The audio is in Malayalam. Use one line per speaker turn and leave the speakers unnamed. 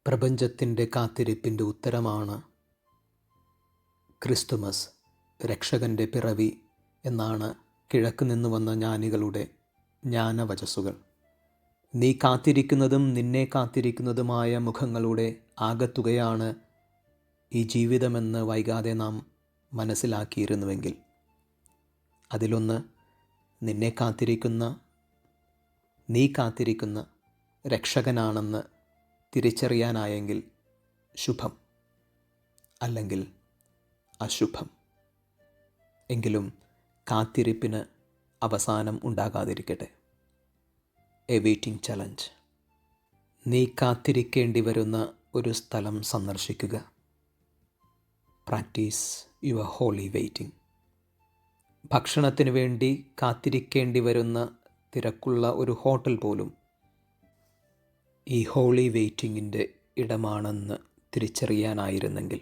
പ്രപഞ്ചത്തിൻ്റെ കാത്തിരിപ്പിൻ്റെ ഉത്തരമാണ് ക്രിസ്തുമസ്, രക്ഷകൻ്റെ പിറവി എന്നാണ് കിഴക്ക് നിന്ന് വന്ന ജ്ഞാനികളുടെ ജ്ഞാനവചസ്സുകൾ. നീ കാത്തിരിക്കുന്നതും നിന്നെ കാത്തിരിക്കുന്നതുമായ മുഖങ്ങളുടെ ആകത്തുകയാണ് ഈ ജീവിതമെന്ന് വൈകാതെ നാം മനസ്സിലാക്കിയിരുന്നുവെങ്കിൽ, അതിലൊന്ന് നീ കാത്തിരിക്കുന്ന രക്ഷകനാണെന്ന് തിരിച്ചറിയാനായെങ്കിൽ ശുഭം, അല്ലെങ്കിൽ അശുഭം. എങ്കിലും കാത്തിരിപ്പിന് അവസാനം ഉണ്ടാകാതിരിക്കട്ടെ. A waiting challenge. നീ കാത്തിരിക്കേണ്ടി വരുന്ന ഒരു സ്ഥലം സന്ദർശിക്കുക. Practise your holy waiting. ഭക്ഷണത്തിന് വേണ്ടി കാത്തിരിക്കേണ്ടി വരുന്ന തിരക്കുള്ള ഒരു ഹോട്ടൽ പോലും ഈ ഹോളി വെയിറ്റിങ്ങിൻ്റെ ഇടമാണെന്ന് തിരിച്ചറിയാനായിരുന്നെങ്കിൽ